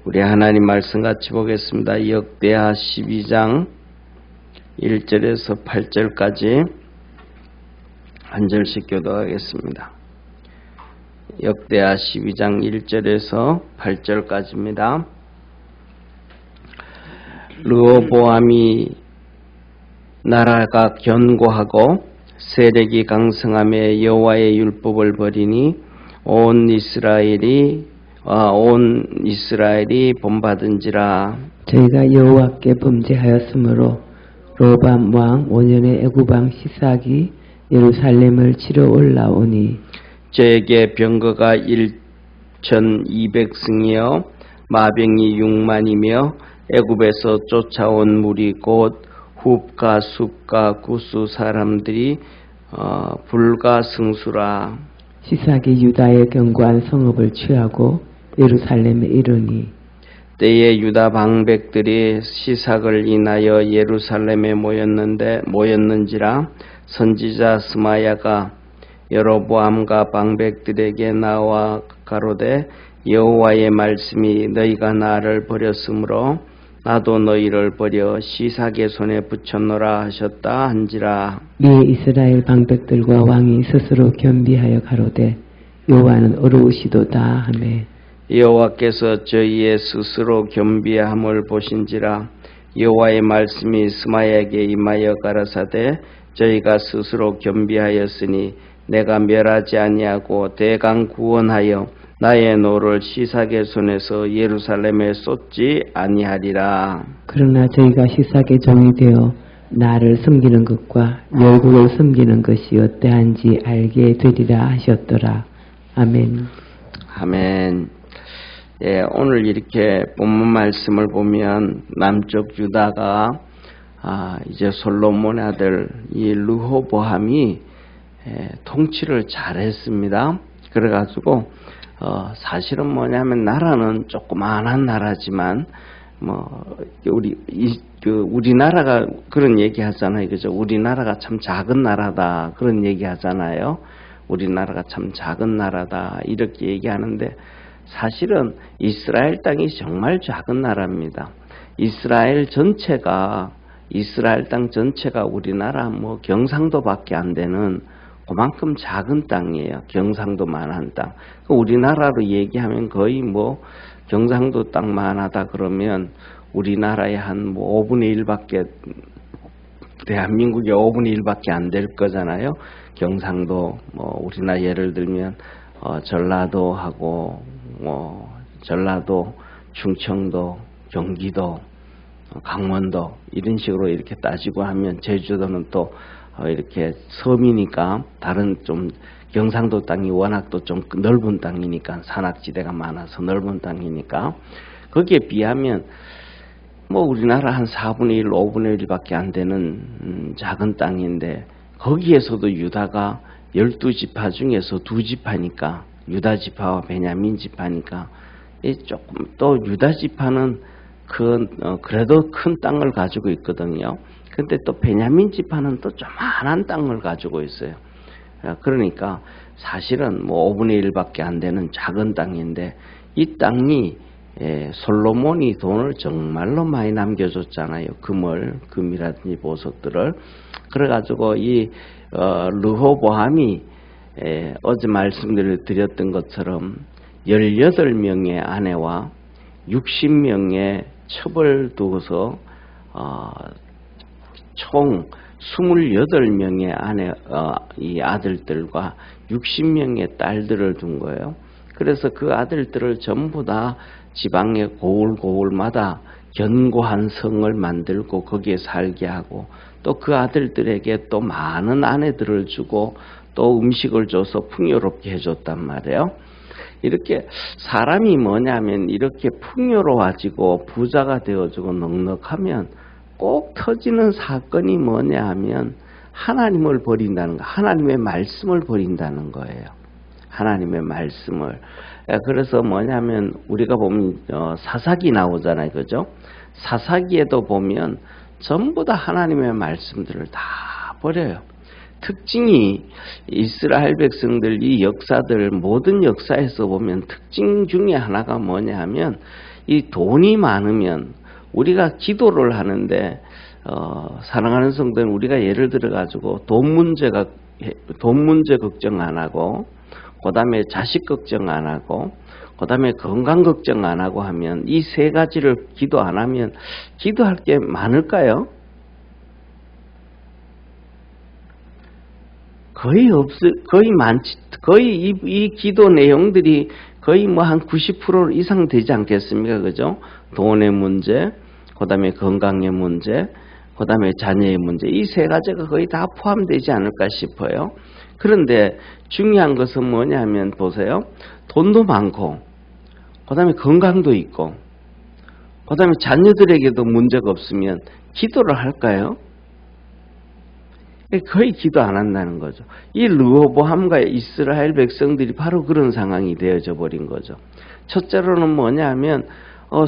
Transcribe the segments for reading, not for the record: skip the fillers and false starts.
우리 하나님 말씀 같이 보겠습니다. 역대하 12장 1절에서 8절까지 한 절씩 교독하겠습니다. 역대하 12장 1절에서 8절까지입니다. 르호보암이 나라가 견고하고 세력이 강성함에 여호와의 율법을 버리니 온 이스라엘이 본받은지라. 저희가 여호와께 범죄하였으므로 르호보암 왕 5년에 애굽 왕 시삭이 예루살렘을 치러 올라오니 저에게 병거가 1,200승이요 마병이 6만이며 애굽에서 쫓아온 무리 곧 훅과 숲과 구스 사람들이 불가승수라. 시삭이 유다의 견고한 성읍을 취하고 예루살렘에 이르니 때에 유다 방백들이 시삭을 인하여 예루살렘에 모였는지라. 선지자 스마야가 여로보암과 방백들에게 나와 가로되 여호와의 말씀이 너희가 나를 버렸으므로 나도 너희를 버려 시삭의 손에 붙였노라 하셨다 한지라. 이에 이스라엘 방백들과 왕이 스스로 겸비하여 가로되 여호와는 어려우시도다 하매 여호와께서 저희의 스스로 겸비함을 보신지라. 여호와의 말씀이 스마야에게 임하여 가라사대 저희가 스스로 겸비하였으니 내가 멸하지 아니하고 대강 구원하여 나의 노를 시삭의 손에서 예루살렘에 쏟지 아니하리라. 그러나 저희가 시삭의 종이 되어 나를 섬기는 것과 열국을 섬기는 것이 어떠한지 알게 되리라 하셨더라. 아멘. 아멘. 예, 오늘 이렇게 본문 말씀을 보면 남쪽 유다가 이제 솔로몬의 아들 이 르호보암이 통치를 잘했습니다. 그래가지고 사실은 뭐냐면 나라는 조그마한 나라지만 우리나라가 그런 얘기 하잖아요. 그죠? 우리나라가 참 작은 나라다. 그런 얘기 하잖아요. 우리나라가 참 작은 나라다. 이렇게 얘기하는데 사실은 이스라엘 땅이 정말 작은 나라입니다. 이스라엘 땅 전체가 우리나라 경상도밖에 안 되는 그만큼 작은 땅이에요. 경상도만한 땅. 우리나라로 얘기하면 거의 경상도 땅만 하다 그러면 우리나라의 한 5분의 1밖에 대한민국의 5분의 1밖에 안 될 거잖아요. 경상도 우리나라 예를 들면 전라도하고 전라도, 충청도, 경기도, 강원도 이런 식으로 이렇게 따지고 하면 제주도는 또 이렇게 섬이니까 다른 좀 경상도 땅이 워낙 또 좀 넓은 땅이니까 산악지대가 많아서 넓은 땅이니까 거기에 비하면 우리나라 한 4분의 1, 5분의 1밖에 안 되는 작은 땅인데 거기에서도 유다가 12지파 중에서 2지파니까 유다 지파와 베냐민 지파니까 조금 또 유다 지파는 그래도 큰 땅을 가지고 있거든요. 근데 또 베냐민 지파는 또 조그만한 땅을 가지고 있어요. 그러니까 사실은 5분의 1밖에 안 되는 작은 땅인데 이 땅이 솔로몬이 돈을 정말로 많이 남겨줬잖아요. 금이라든지 보석들을. 그래가지고 이 르호보암이 어제 말씀을 드렸던 것처럼 18명의 아내와 60명의 첩을 두어서 총 28명의 이 아들들과 60명의 딸들을 둔 거예요. 그래서 그 아들들을 전부 다 지방의 고을마다 견고한 성을 만들고 거기에 살게 하고 또 그 아들들에게 또 많은 아내들을 주고 또 음식을 줘서 풍요롭게 해줬단 말이에요. 이렇게 사람이 뭐냐면 이렇게 풍요로워지고 부자가 되어지고 넉넉하면 꼭 터지는 사건이 뭐냐 하면 하나님을 버린다는 거, 하나님의 말씀을 버린다는 거예요. 하나님의 말씀을. 그래서 뭐냐면 우리가 보면 사사기 나오잖아요. 그죠? 사사기에도 보면 전부 다 하나님의 말씀들을 다 버려요. 특징이 이스라엘 백성들 이 역사들 모든 역사에서 보면 특징 중에 하나가 뭐냐 하면 이 돈이 많으면 우리가 기도를 하는데 사랑하는 성도는 우리가 예를 들어 가지고 돈 문제 걱정 안 하고, 그 다음에 자식 걱정 안 하고, 그 다음에 건강 걱정 안 하고 하면, 이 세 가지를 기도 안 하면 기도할 게 많을까요? 거의 이 기도 내용들이 거의 뭐 한 90% 이상 되지 않겠습니까? 그죠? 돈의 문제, 그 다음에 건강의 문제, 그 다음에 자녀의 문제, 이 세 가지가 거의 다 포함되지 않을까 싶어요. 그런데 중요한 것은 뭐냐면 보세요. 돈도 많고, 그 다음에 건강도 있고, 그 다음에 자녀들에게도 문제가 없으면 기도를 할까요? 거의 기도 안 한다는 거죠. 이 르호보암과 이스라엘 백성들이 바로 그런 상황이 되어져 버린 거죠. 첫째로는 뭐냐면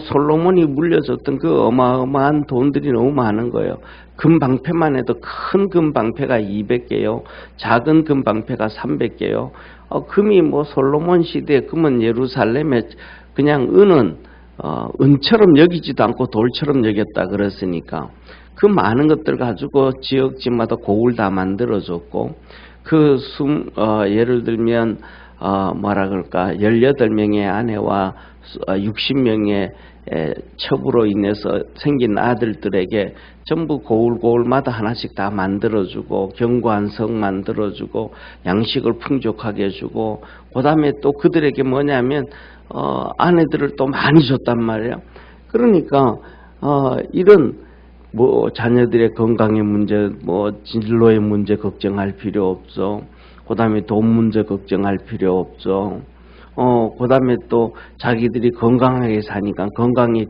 솔로몬이 물려줬던 그 어마어마한 돈들이 너무 많은 거예요. 금방패만 해도 큰 금방패가 200개요. 작은 금방패가 300개요. 금이 뭐 솔로몬 시대에 금은 예루살렘에 그냥 은처럼 여기지도 않고 돌처럼 여겼다 그랬으니까 그 많은 것들 가지고 지역집마다 곡을 다 만들어줬고, 예를 들면 뭐라 그럴까, 18명의 아내와 60명의 첩으로 인해서 생긴 아들들에게 전부 고을마다 하나씩 다 만들어주고, 견고한 성 만들어주고, 양식을 풍족하게 해주고, 그 다음에 또 그들에게 뭐냐면 아내들을 또 많이 줬단 말이에요. 그러니까 이런 뭐 자녀들의 건강의 문제, 뭐 진로의 문제 걱정할 필요 없죠. 그 다음에 돈 문제 걱정할 필요 없죠. 그 다음에 또 자기들이 건강하게 사니까 건강에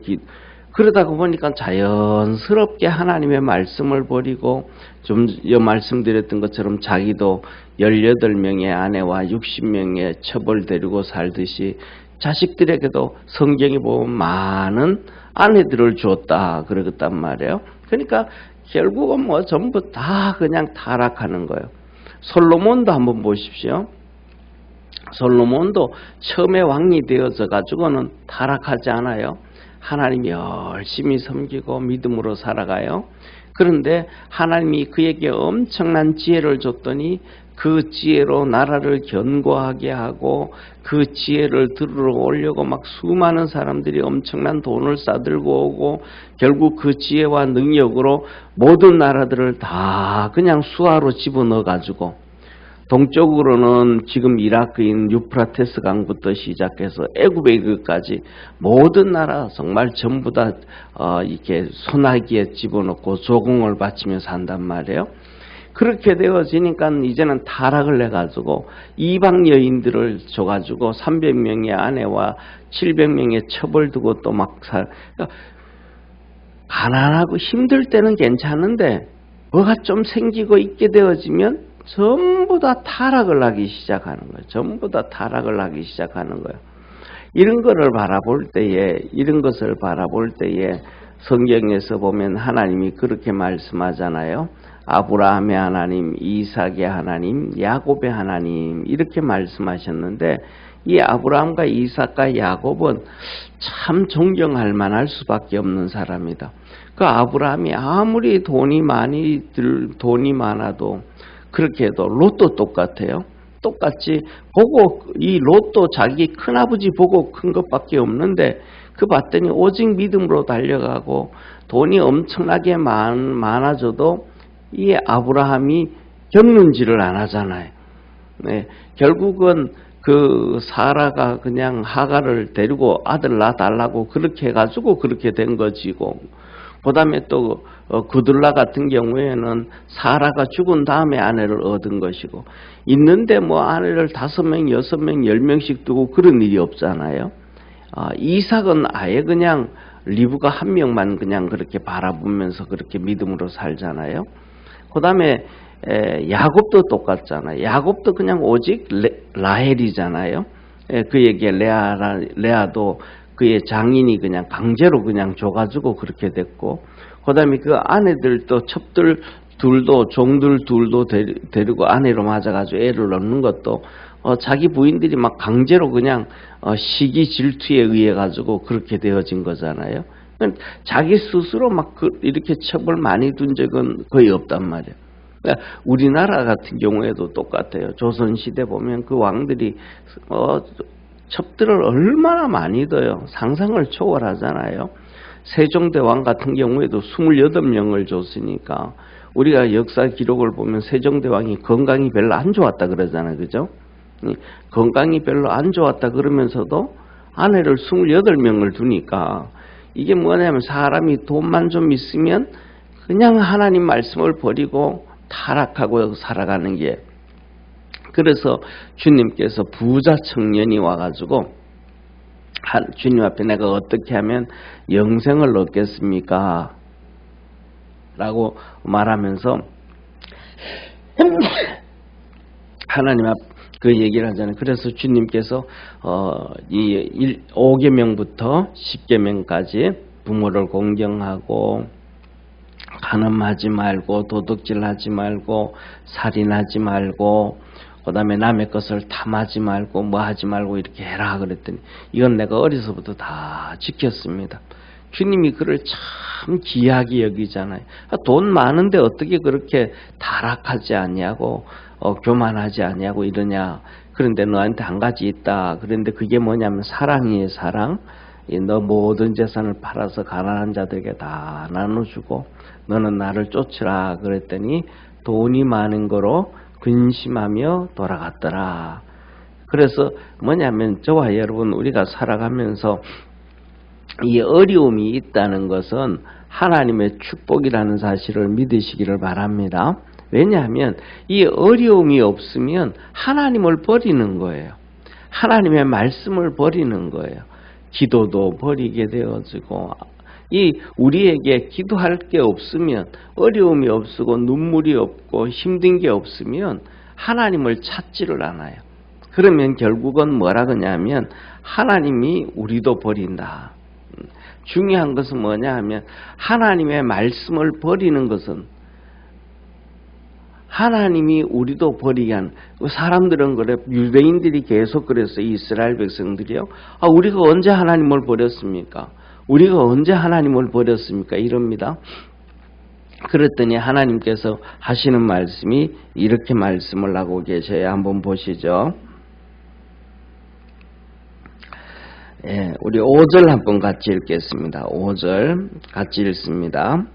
그러다가 보니까 자연스럽게 하나님의 말씀을 버리고, 좀 말씀드렸던 것처럼 자기도 18명의 아내와 60명의 첩을 데리고 살듯이 자식들에게도 성경이 보면 많은 아내들을 줬다 그러겠단 말이에요. 그러니까 결국은 뭐 전부 다 그냥 타락하는 거예요. 솔로몬도 한번 보십시오. 솔로몬도 처음에 왕이 되어져 가지고는 타락하지 않아요. 하나님 열심히 섬기고 믿음으로 살아가요. 그런데 하나님이 그에게 엄청난 지혜를 줬더니 그 지혜로 나라를 견고하게 하고, 그 지혜를 들으러 오려고 막 수많은 사람들이 엄청난 돈을 싸들고 오고, 결국 그 지혜와 능력으로 모든 나라들을 다 그냥 수하로 집어넣어 가지고, 동쪽으로는 지금 이라크인 유프라테스 강부터 시작해서 애굽에까지 모든 나라 정말 전부 다 이렇게 소나기에 집어넣고 조공을 바치며 산단 말이에요. 그렇게 되어지니까 이제는 타락을 해가지고 이방 여인들을 줘가지고 300명의 아내와 700명의 첩을 두고 또 막 그러니까 가난하고 힘들 때는 괜찮은데 뭐가 좀 생기고 있게 되어지면 전부 다 타락을 하기 시작하는 거예요. 전부 다 타락을 하기 시작하는 거예요. 이런 것을 바라볼 때에 성경에서 보면 하나님이 그렇게 말씀하잖아요. 아브라함의 하나님, 이삭의 하나님, 야곱의 하나님 이렇게 말씀하셨는데, 이 아브라함과 이삭과 야곱은 참 존경할 만할 수밖에 없는 사람이다. 그 아브라함이 아무리 돈이 많아도 그렇게 해도 롯도 똑같아요. 똑같이 보고 이 롯도 자기 큰아버지 보고 큰 것밖에 없는데 그 봤더니 오직 믿음으로 달려가고 돈이 엄청나게 많아져도 이 아브라함이 겪는지를 안 하잖아요. 네, 결국은 그 사라가 그냥 하가를 데리고 아들 낳아달라고 그렇게 해가지고 그렇게 된 것이고, 그 다음에 또 구들라 같은 경우에는 사라가 죽은 다음에 아내를 얻은 것이고, 있는데 뭐 아내를 5명, 6명, 10명씩 두고 그런 일이 없잖아요. 이삭은 아예 그냥 리브가 1명만 그냥 그렇게 바라보면서 그렇게 믿음으로 살잖아요. 그 다음에 야곱도 똑같잖아요. 야곱도 그냥 오직 라헬이잖아요. 그에게 레아도 그의 장인이 그냥 강제로 그냥 줘가지고 그렇게 됐고, 그 다음에 그 아내들도 종들 둘도 데리고 아내로 맞아가지고 애를 낳는 것도 자기 부인들이 막 강제로 그냥 시기 질투에 의해 가지고 그렇게 되어진 거잖아요. 자기 스스로 막 이렇게 첩을 많이 둔 적은 거의 없단 말이에요. 그러니까 우리나라 같은 경우에도 똑같아요. 조선시대 보면 그 왕들이 첩들을 얼마나 많이 둬요. 상상을 초월하잖아요. 세종대왕 같은 경우에도 28명을 줬으니까 우리가 역사 기록을 보면 세종대왕이 건강이 별로 안 좋았다 그러잖아요. 그죠? 건강이 별로 안 좋았다 그러면서도 아내를 28명을 두니까 이게 뭐냐면 사람이 돈만 좀 있으면 그냥 하나님 말씀을 버리고 타락하고 살아가는 게, 그래서 주님께서 부자 청년이 와가지고 주님 앞에 내가 어떻게 하면 영생을 얻겠습니까? 라고 말하면서 하나님 앞 그 얘기를 하잖아요. 그래서 주님께서 이 5계명부터 10계명까지 부모를 공경하고 간음하지 말고 도둑질하지 말고 살인하지 말고 그다음에 남의 것을 탐하지 말고 뭐 하지 말고 이렇게 해라 그랬더니 이건 내가 어려서부터 다 지켰습니다. 주님이 그를 참 귀하게 여기잖아요. 돈 많은데 어떻게 그렇게 타락하지 않냐고 교만하지 않냐고 이러냐. 그런데 너한테 한 가지 있다. 그런데 그게 뭐냐면 사랑이에요. 사랑. 너 모든 재산을 팔아서 가난한 자들에게 다 나눠주고 너는 나를 쫓으라 그랬더니 돈이 많은 거로 근심하며 돌아갔더라. 그래서 뭐냐면 저와 여러분 우리가 살아가면서 이 어려움이 있다는 것은 하나님의 축복이라는 사실을 믿으시기를 바랍니다. 왜냐하면 이 어려움이 없으면 하나님을 버리는 거예요. 하나님의 말씀을 버리는 거예요. 기도도 버리게 되어지고 우리에게 기도할 게 없으면 어려움이 없고 눈물이 없고 힘든 게 없으면 하나님을 찾지를 않아요. 그러면 결국은 뭐라 그러냐면 하나님이 우리도 버린다. 중요한 것은 뭐냐 하면 하나님의 말씀을 버리는 것은 하나님이 우리도 버리게 하는, 사람들은 그래, 유대인들이 계속 그랬어요. 이스라엘 백성들이요. 우리가 언제 하나님을 버렸습니까? 우리가 언제 하나님을 버렸습니까? 이럽니다. 그랬더니 하나님께서 하시는 말씀이 이렇게 말씀을 하고 계셔요. 한번 보시죠. 예, 우리 5절 한번 같이 읽겠습니다. 5절 같이 읽습니다.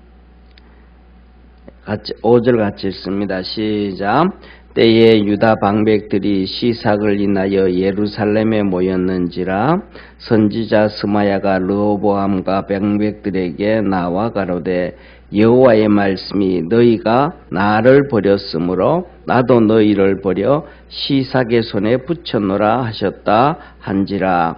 5절 같이 읽습니다. 시작. 때에 유다 방백들이 시삭을 인하여 예루살렘에 모였는지라 선지자 스마야가 르호보암과 방백들에게 나와 가로되 여호와의 말씀이 너희가 나를 버렸으므로 나도 너희를 버려 시삭의 손에 붙여놓으라 하셨다 한지라.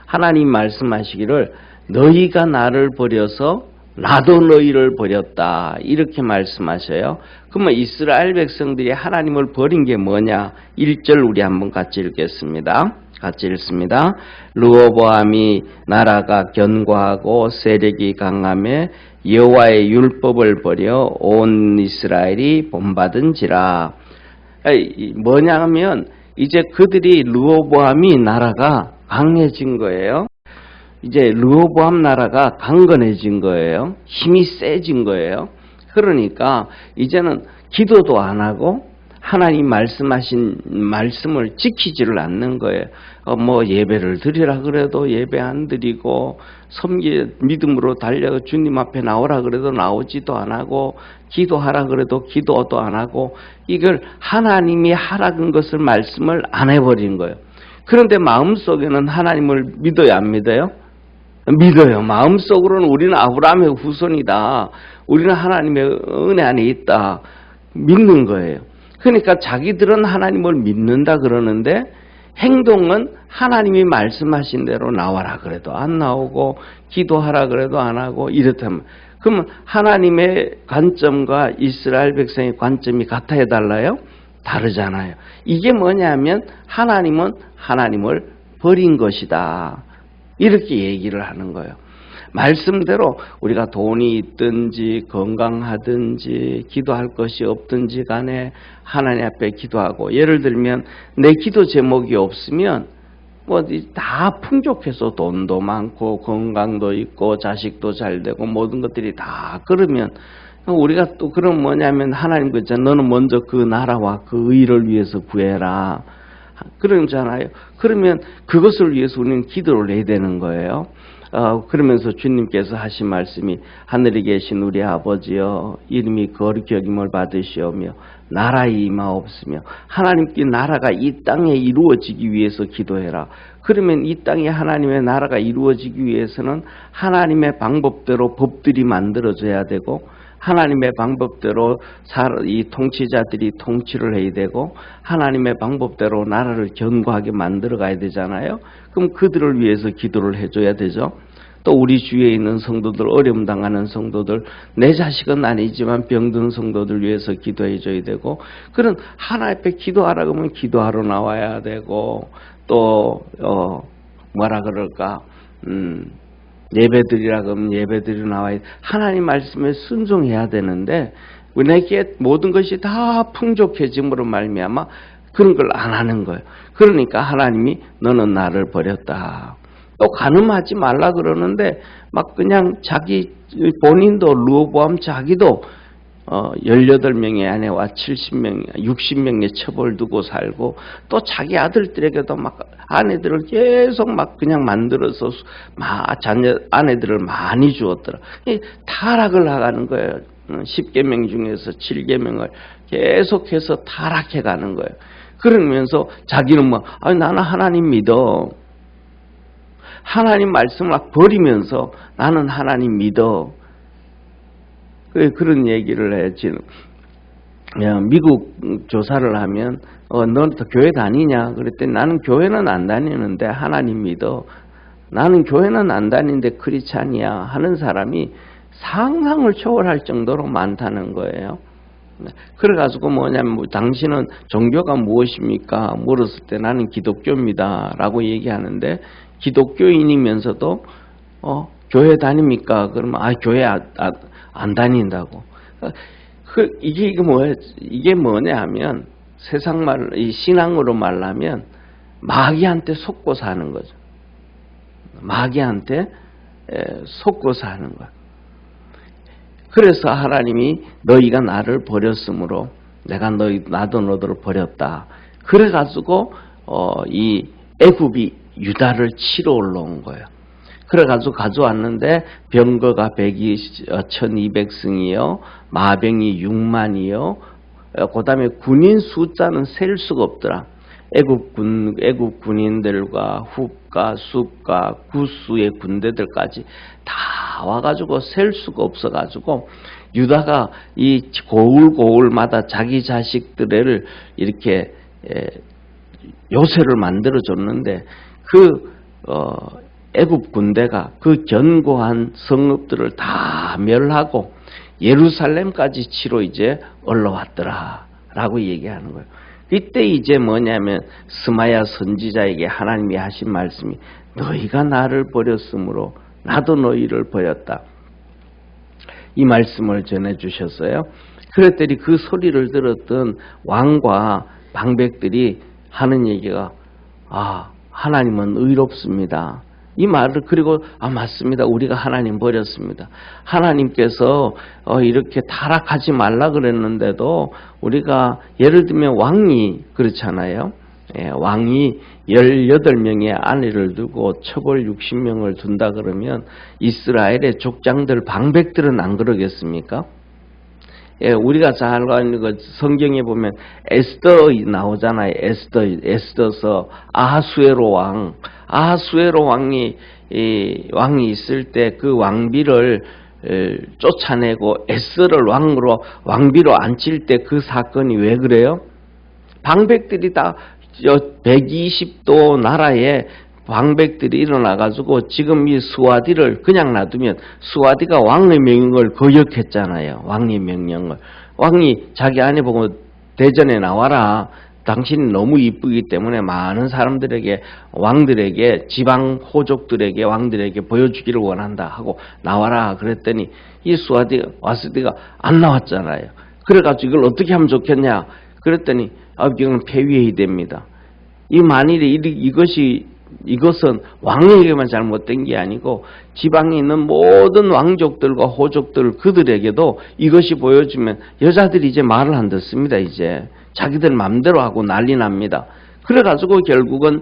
하나님 말씀하시기를 너희가 나를 버려서 나도 너희를 버렸다 이렇게 말씀하셔요. 그러면 이스라엘 백성들이 하나님을 버린 게 뭐냐? 1절 우리 한번 같이 읽겠습니다. 같이 읽습니다. 르호보암이 나라가 견고하고 세력이 강함에 여호와의 율법을 버려 온 이스라엘이 본받은지라. 뭐냐면 이제 그들이 르호보암이 나라가 강해진 거예요. 이제 르호보암 나라가 강건해진 거예요. 힘이 세진 거예요. 그러니까 이제는 기도도 안 하고 하나님 말씀하신 말씀을 지키지를 않는 거예요. 뭐 예배를 드리라 그래도 예배 안 드리고 믿음으로 달려 주님 앞에 나오라 그래도 나오지도 안 하고 기도하라 그래도 기도도 안 하고 이걸 하나님이 하라는 것을 말씀을 안 해버린 거예요. 그런데 마음속에는 하나님을 믿어요, 안 믿어요? 믿어요. 마음속으로는 우리는 아브라함의 후손이다. 우리는 하나님의 은혜 안에 있다. 믿는 거예요. 그러니까 자기들은 하나님을 믿는다 그러는데 행동은 하나님이 말씀하신 대로 나와라 그래도 안 나오고 기도하라 그래도 안 하고 이렇다면 그러면 하나님의 관점과 이스라엘 백성의 관점이 같아야 달라요? 다르잖아요. 이게 뭐냐면 하나님은 하나님을 버린 것이다. 이렇게 얘기를 하는 거예요. 말씀대로 우리가 돈이 있든지 건강하든지 기도할 것이 없든지 간에 하나님 앞에 기도하고, 예를 들면 내 기도 제목이 없으면 뭐 다 풍족해서 돈도 많고 건강도 있고 자식도 잘 되고 모든 것들이 다 그러면 우리가 또 그럼 뭐냐면 하나님 그랬잖아. 너는 먼저 그 나라와 그 의를 위해서 구해라. 그러잖아요. 그러면 그것을 위해서 우리는 기도를 해야 되는 거예요. 그러면서 주님께서 하신 말씀이 하늘에 계신 우리 아버지여 이름이 거룩히 여김을 받으시오며 나라의 임하옵으며, 하나님께 나라가 이 땅에 이루어지기 위해서 기도해라. 그러면 이 땅에 하나님의 나라가 이루어지기 위해서는 하나님의 방법대로 법들이 만들어져야 되고, 하나님의 방법대로 이 통치자들이 통치를 해야 되고, 하나님의 방법대로 나라를 견고하게 만들어 가야 되잖아요. 그럼 그들을 위해서 기도를 해줘야 되죠. 또 우리 주위에 있는 성도들, 어려움 당하는 성도들, 내 자식은 아니지만 병든 성도들 위해서 기도해 줘야 되고, 그런 하나님 앞에 기도하라 그러면 기도하러 나와야 되고, 또 뭐라 그럴까, 예배드리라 그러면 예배드리러 나와야 돼. 하나님 말씀에 순종해야 되는데 내게 모든 것이 다 풍족해짐으로 말미암아 그런 걸 안 하는 거예요. 그러니까 하나님이 너는 나를 버렸다. 또 간음하지 말라 그러는데 막 그냥 자기 본인도 르호보암 자기도 18명의 아내와 70명, 60명의 첩을 두고 살고, 또 자기 아들들에게도 막 아내들을 계속 막 그냥 만들어서 자녀 아내들을 많이 주었더라. 타락을 나가는 거예요. 10계명 중에서 7계명을 계속해서 타락해 가는 거예요. 그러면서 자기는 나는 하나님 믿어. 하나님 말씀을 막 버리면서 나는 하나님 믿어. 그런 얘기를 해. 지금 미국 조사를 하면 너 교회 다니냐? 그랬더니 나는 교회는 안 다니는데 하나님 믿어. 나는 교회는 안 다니는데 크리스찬이야 하는 사람이 상상을 초월할 정도로 많다는 거예요. 그래가지고 뭐냐면 당신은 종교가 무엇입니까? 물었을 때 나는 기독교입니다 라고 얘기하는데, 기독교인이면서도 교회 다닙니까? 그러면 교회 안 다닌다고. 이게 뭐냐 하면 세상 말, 이 신앙으로 말하면 마귀한테 속고 사는 거죠. 마귀한테 속고 사는 거야. 그래서 하나님이 너희가 나를 버렸으므로 내가 나도 너들을 버렸다. 그래가지고 이 애굽이 유다를 치러 올라온 거예요. 그래가지고 가져왔는데 병거가 1200승이요, 마병이 6만이요. 그 다음에 군인 숫자는 셀 수가 없더라. 애굽 군인들과 훅과 숫과 구수의 군대들까지 다 와가지고 셀 수가 없어가지고 유다가 이 고울고울마다 자기 자식들을 이렇게 요새를 만들어줬는데 애굽 군대가 그 견고한 성읍들을 다 멸하고 예루살렘까지 치러 이제 올라왔더라 라고 얘기하는 거예요. 이때 이제 뭐냐면 스마야 선지자에게 하나님이 하신 말씀이 너희가 나를 버렸으므로 나도 너희를 버렸다. 이 말씀을 전해주셨어요. 그랬더니 그 소리를 들었던 왕과 방백들이 하는 얘기가 하나님은 의롭습니다. 이 말을, 그리고 맞습니다. 우리가 하나님 버렸습니다. 하나님께서 이렇게 타락하지 말라 그랬는데도 우리가 예를 들면 왕이 그렇잖아요. 왕이 18명의 아내를 두고 첩을 60명을 둔다 그러면 이스라엘의 족장들 방백들은 안 그러겠습니까? 우리가 잘 아는 거 성경에 보면 에스더 나오잖아요. 에스더서 아하수에로 왕이 있을 때 그 왕비를 쫓아내고 에스더를 왕비로 앉힐 때 그 사건이 왜 그래요? 방백들이 다 120도 나라에 방백들이 일어나가지고 지금 이 스와디를 그냥 놔두면 스와디가 왕의 명령을 거역했잖아요. 왕의 명령을. 왕이 자기 아내 보고 대전에 나와라. 당신이 너무 이쁘기 때문에 많은 사람들에게, 왕들에게, 지방 호족들에게, 왕들에게 보여주기를 원한다 하고 나와라 그랬더니 이 와스디가 안 나왔잖아요. 그래가지고 이걸 어떻게 하면 좋겠냐 그랬더니 이건 폐위해야 됩니다. 이 만일에 이것은 왕에게만 잘못된 게 아니고 지방에 있는 모든 왕족들과 호족들 그들에게도 이것이 보여주면 여자들이 이제 말을 안 듣습니다. 이제 자기들 마음대로 하고 난리 납니다. 그래가지고 결국은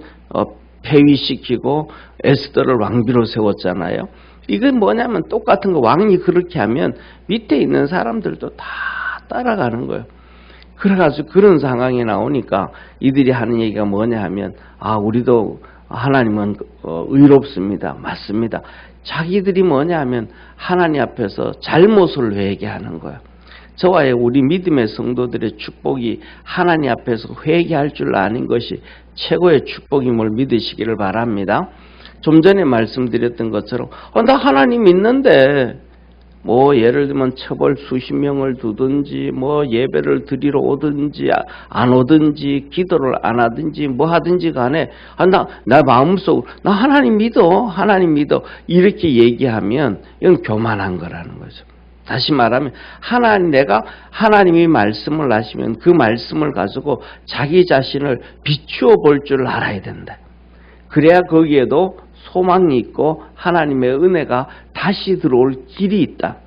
폐위시키고 에스더를 왕비로 세웠잖아요. 이건 뭐냐면 똑같은 거, 왕이 그렇게 하면 밑에 있는 사람들도 다 따라가는 거예요. 그래가지고 그런 상황이 나오니까 이들이 하는 얘기가 뭐냐 하면 우리도 하나님은 의롭습니다. 맞습니다. 자기들이 뭐냐 하면 하나님 앞에서 잘못을 회개하는 거예요. 저와의 우리 믿음의 성도들의 축복이 하나님 앞에서 회개할 줄 아는 것이 최고의 축복임을 믿으시기를 바랍니다. 좀 전에 말씀드렸던 것처럼 나 하나님 믿는데 예를 들면 처벌 수십 명을 두든지 예배를 드리러 오든지 안 오든지 기도를 안 하든지 하든지 간에 나 마음속으로 나 하나님 믿어 이렇게 얘기하면 이건 교만한 거라는 거죠. 다시 말하면 내가 하나님이 말씀을 하시면 그 말씀을 가지고 자기 자신을 비추어 볼 줄 알아야 된다. 그래야 거기에도 소망이 있고 하나님의 은혜가 다시 들어올 길이 있다.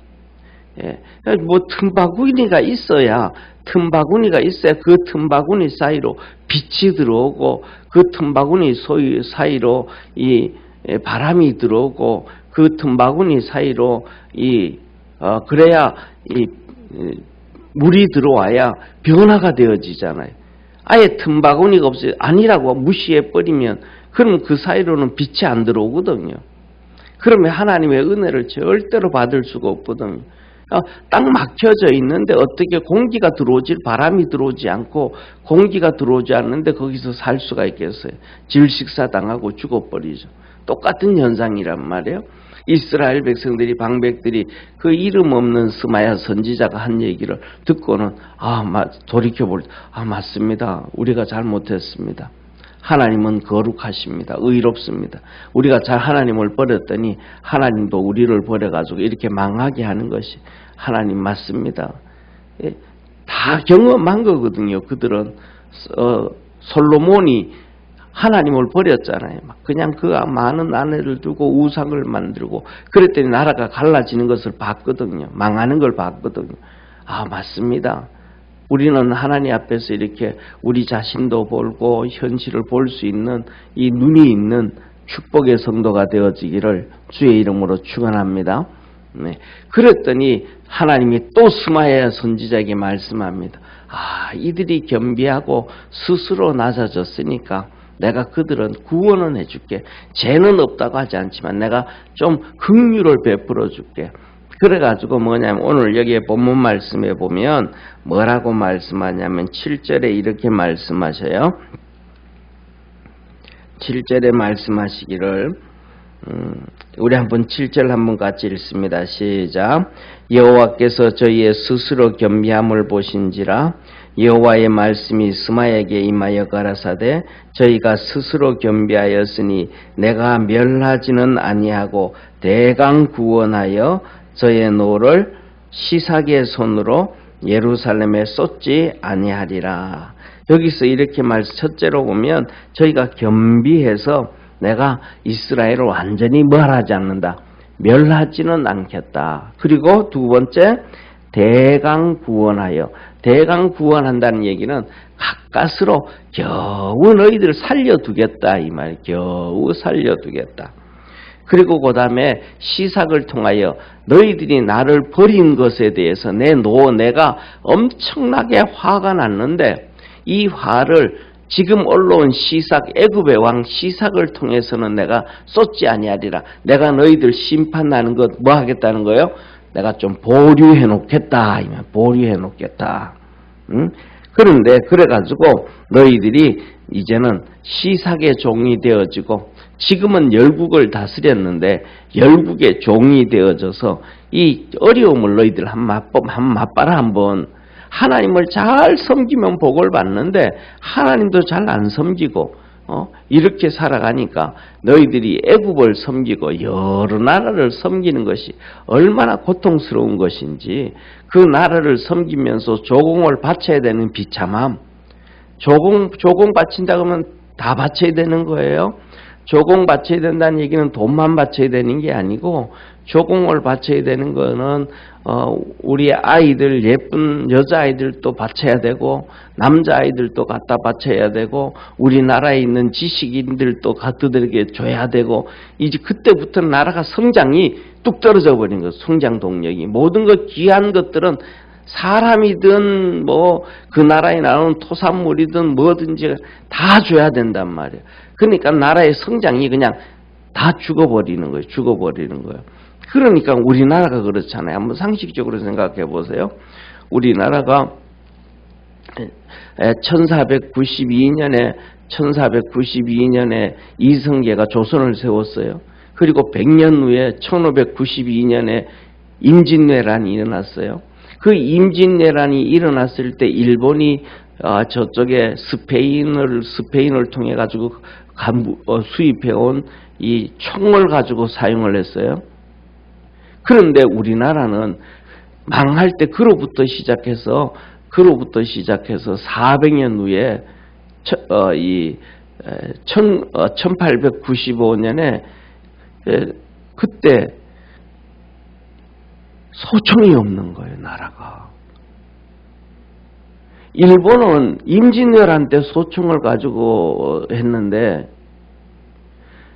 틈바구니가 있어야 그 틈바구니 사이로 빛이 들어오고 그 틈바구니 사이로 이 바람이 들어오고 그 틈바구니 사이로 그래야 이 물이 들어와야 변화가 되어지잖아요. 아예 틈바구니가 없어요. 아니라고 무시해 버리면 그럼 그 사이로는 빛이 안 들어오거든요. 그러면 하나님의 은혜를 절대로 받을 수가 없거든요. 딱 막혀져 있는데 어떻게 공기가 들어오지, 바람이 들어오지 않고 공기가 들어오지 않는데 거기서 살 수가 있겠어요. 질식사당하고 죽어버리죠. 똑같은 현상이란 말이에요. 이스라엘 백성들이, 방백들이 그 이름 없는 스마야 선지자가 한 얘기를 듣고는 돌이켜볼 때 맞습니다. 우리가 잘못했습니다. 하나님은 거룩하십니다. 의롭습니다. 우리가 하나님을 버렸더니 하나님도 우리를 버려가지고 이렇게 망하게 하는 것이 하나님 맞습니다. 다 경험한 거거든요. 그들은 솔로몬이 하나님을 버렸잖아요. 그냥 그 많은 아내를 두고 우상을 만들고 그랬더니 나라가 갈라지는 것을 봤거든요. 망하는 걸 봤거든요. 맞습니다. 우리는 하나님 앞에서 이렇게 우리 자신도 보고 현실을 볼 수 있는 이 눈이 있는 축복의 성도가 되어지기를 주의 이름으로 축원합니다. 그랬더니 하나님이 또 스마야 선지자에게 말씀합니다. 이들이 겸비하고 스스로 낮아졌으니까 내가 그들은 구원은 해줄게. 죄는 없다고 하지 않지만 내가 좀 긍휼을 베풀어 줄게. 그래가지고 뭐냐면 오늘 여기에 본문 말씀에 보면 뭐라고 말씀하냐면 7절에 이렇게 말씀하셔요. 7절에 말씀하시기를 우리 한번 7절 한번 같이 읽습니다. 시작. 여호와께서 저희의 스스로 겸비함을 보신지라 여호와의 말씀이 스마야에게 임하여 가라사대 저희가 스스로 겸비하였으니 내가 멸하지는 아니하고 대강 구원하여 저의 노를 시삭의 손으로 예루살렘에 쏟지 아니하리라. 여기서 이렇게 첫째로 보면 저희가 겸비해서 내가 이스라엘을 완전히 멸하지 않는다. 멸하지는 않겠다. 그리고 두 번째 대강 구원하여. 대강 구원한다는 얘기는 가까스로 겨우 너희들 살려두겠다 이 말. 겨우 살려두겠다. 그리고 그 다음에 시삭을 통하여 너희들이 나를 버린 것에 대해서 내가 엄청나게 화가 났는데 이 화를 지금 올라온 애굽의 왕 시삭을 통해서는 내가 쏟지 아니하리라. 내가 너희들 심판하는 것 뭐 하겠다는 거예요? 내가 좀 보류해 놓겠다. 보류해 놓겠다. 그런데 그래가지고 너희들이 이제는 시삭의 종이 되어지고 지금은 열국을 다스렸는데 열국의 종이 되어져서 이 어려움을 너희들 한번 맛봐라. 하나님을 잘 섬기면 복을 받는데 하나님도 잘 안 섬기고 이렇게 살아가니까 너희들이 애굽을 섬기고 여러 나라를 섬기는 것이 얼마나 고통스러운 것인지 그 나라를 섬기면서 조공을 바쳐야 되는 비참함. 조공 바친다 그러면 다 바쳐야 되는 거예요. 조공 바쳐야 된다는 얘기는 돈만 바쳐야 되는 게 아니고 조공을 바쳐야 되는 거는 우리 아이들 예쁜 여자아이들도 바쳐야 되고 남자아이들도 갖다 바쳐야 되고 우리나라에 있는 지식인들도 그들에게 줘야 되고 이제 그때부터 나라가 성장이 뚝 떨어져 버린 거예요. 성장 동력이. 모든 것 귀한 것들은 사람이든 뭐 그 나라에 나오는 토산물이든 뭐든지 다 줘야 된단 말이에요. 그러니까 나라의 성장이 그냥 다 죽어버리는 거예요. 죽어버리는 거예요. 그러니까 우리나라가 그렇잖아요. 한번 상식적으로 생각해 보세요. 우리나라가 1492년에 이성계가 조선을 세웠어요. 그리고 100년 후에 1592년에 임진왜란이 일어났어요. 그 임진왜란이 일어났을 때 일본이 저쪽에 스페인을 통해 가지고 수입해온 이 총을 가지고 사용을 했어요. 그런데 우리나라는 망할 때 그로부터 시작해서 400년 후에 1895년에 그때 소총이 없는 거예요, 나라가. 일본은 임진왜란 때 소총을 가지고 했는데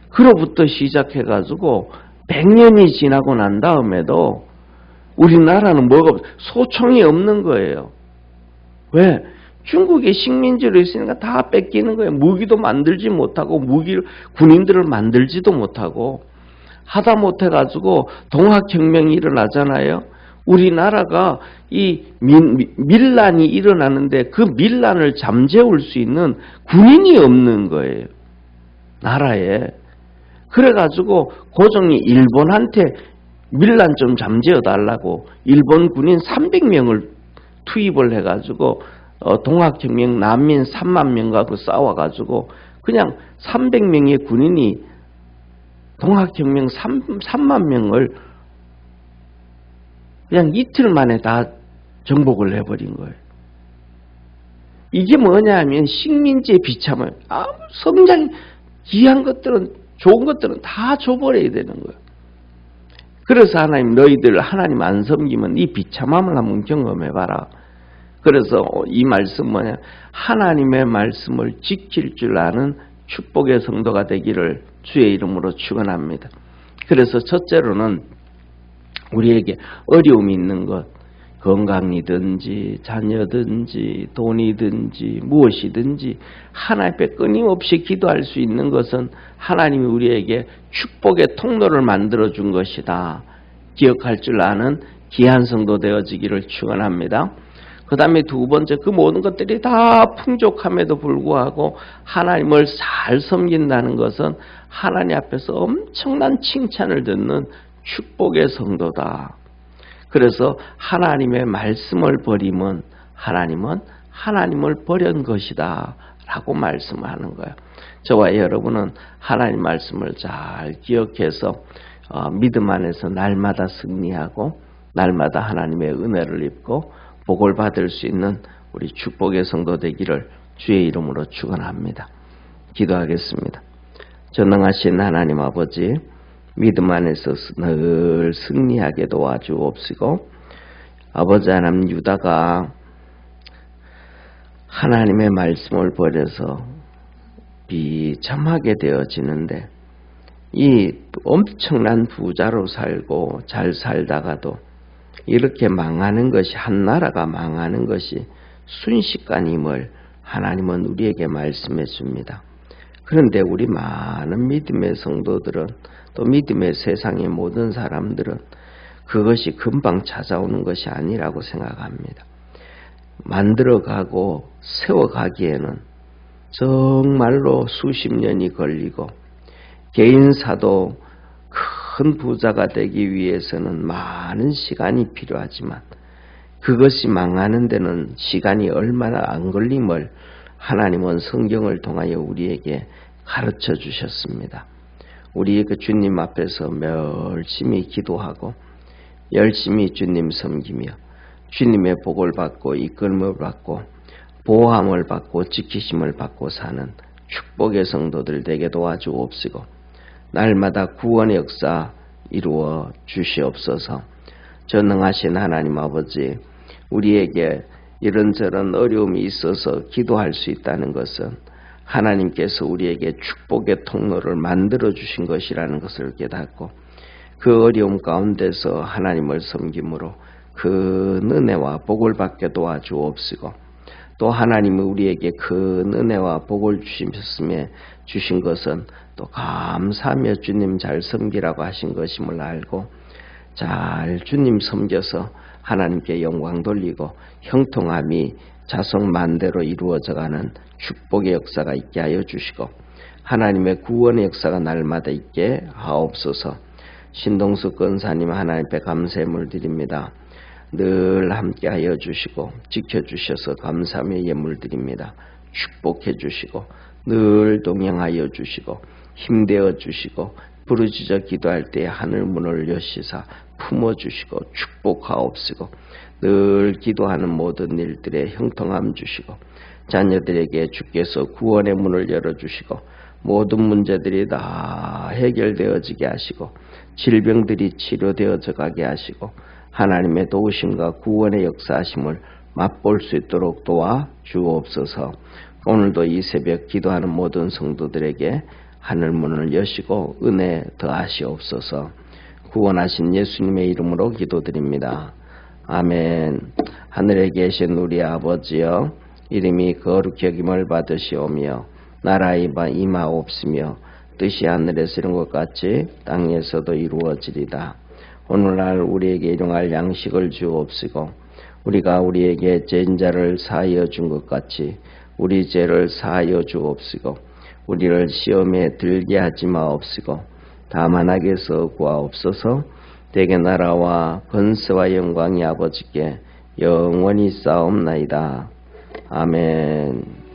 그로부터 시작해가지고 100년이 지나고 난 다음에도 우리나라는 소총이 없는 거예요. 왜? 중국의 식민지로 있으니까 다 뺏기는 거예요. 무기도 만들지 못하고 군인들을 만들지도 못하고 하다 못해가지고 동학혁명이 일어나잖아요. 우리나라가 이 밀란이 일어나는데 그 밀란을 잠재울 수 있는 군인이 없는 거예요. 나라에. 그래가지고 고종이 일본한테 밀란 좀 잠재워 달라고 일본 군인 300명을 투입을 해가지고 동학혁명 난민 3만 명과 싸워가지고 그냥 300명의 군인이 동학혁명 3만 명을 그냥 이틀 만에 다 정복을 해버린 거예요. 이게 뭐냐 하면 식민지의 비참을 성장이 귀한 것들은 좋은 것들은 다 줘버려야 되는 거예요. 그래서 하나님 너희들 하나님 안 섬기면 이 비참함을 한번 경험해봐라. 그래서 이 말씀 뭐냐 하나님의 말씀을 지킬 줄 아는 축복의 성도가 되기를 주의 이름으로 축원합니다. 그래서 첫째로는 우리에게 어려움이 있는 것 건강이든지 자녀든지 돈이든지 무엇이든지 하나님 앞에 끊임없이 기도할 수 있는 것은 하나님이 우리에게 축복의 통로를 만들어준 것이다. 기억할 줄 아는 귀한 성도 되어지기를 축원합니다. 그 다음에 두 번째 그 모든 것들이 다 풍족함에도 불구하고 하나님을 잘 섬긴다는 것은 하나님 앞에서 엄청난 칭찬을 듣는 축복의 성도다. 그래서 하나님의 말씀을 버리면 하나님은 하나님을 버린 것이다 라고 말씀을 하는 거예요. 저와 여러분은 하나님 말씀을 잘 기억해서 믿음 안에서 날마다 승리하고 날마다 하나님의 은혜를 입고 복을 받을 수 있는 우리 축복의 성도 되기를 주의 이름으로 축원합니다. 기도하겠습니다. 전능하신 하나님 아버지 믿음 안에서 늘 승리하게 도와주옵시고 아버지 하나님 유다가 하나님의 말씀을 버려서 비참하게 되어지는데 이 엄청난 부자로 살고 잘 살다가도 이렇게 망하는 것이 한 나라가 망하는 것이 순식간임을 하나님은 우리에게 말씀해 줍니다. 그런데 우리 많은 믿음의 성도들은 또 믿음의 세상의 모든 사람들은 그것이 금방 찾아오는 것이 아니라고 생각합니다. 만들어가고 세워가기에는 정말로 수십 년이 걸리고 개인사도 큰 부자가 되기 위해서는 많은 시간이 필요하지만 그것이 망하는 데는 시간이 얼마나 안 걸림을 하나님은 성경을 통하여 우리에게 가르쳐 주셨습니다. 우리 그 주님 앞에서 열심히 기도하고 열심히 주님 섬기며 주님의 복을 받고 이끌림을 받고 보호함을 받고 지키심을 받고 사는 축복의 성도들 되게 도와주옵시고 날마다 구원의 역사 이루어 주시옵소서. 전능하신 하나님 아버지, 우리에게 이런저런 어려움이 있어서 기도할 수 있다는 것은 하나님께서 우리에게 축복의 통로를 만들어 주신 것이라는 것을 깨닫고 그 어려움 가운데서 하나님을 섬김으로 그 은혜와 복을 받게 도와주옵시고 또 하나님이 우리에게 그 은혜와 복을 주셨음에 주신 것은 또 감사하며 주님 잘 섬기라고 하신 것임을 알고 잘 주님 섬겨서 하나님께 영광 돌리고 형통함이 자성만대로 이루어져가는 축복의 역사가 있게 하여 주시고 하나님의 구원의 역사가 날마다 있게 하옵소서. 신동수 권사님 하나님 앞에 감사의 드립니다. 늘 함께 하여 주시고 지켜주셔서 감사의 예물 드립니다. 축복해 주시고 늘 동행하여 주시고 힘되어 주시고 부르짖어 기도할 때 하늘 문을 여시사 품어주시고 축복하옵시고 늘 기도하는 모든 일들에 형통함 주시고 자녀들에게 주께서 구원의 문을 열어주시고 모든 문제들이 다 해결되어지게 하시고 질병들이 치료되어져 가게 하시고 하나님의 도우심과 구원의 역사하심을 맛볼 수 있도록 도와 주옵소서. 오늘도 이 새벽 기도하는 모든 성도들에게 하늘 문을 여시고 은혜 더하시옵소서. 구원하신 예수님의 이름으로 기도드립니다. 아멘. 하늘에 계신 우리 아버지여, 이름이 거룩히 여김을 받으시오며 나라의 임하옵시며 뜻이 하늘에서 이룬 것 같이 땅에서도 이루어지리다. 오늘날 우리에게 일용할 양식을 주옵시고 우리가 우리에게 죄인 자를 사하여 준 것 같이 우리 죄를 사하여 주옵시고 우리를 시험에 들게 하지 마옵시고 다만 악에서 구하옵소서. 대개 나라와 권세와 영광이 아버지께 영원히 쌓옵나이다. 아멘.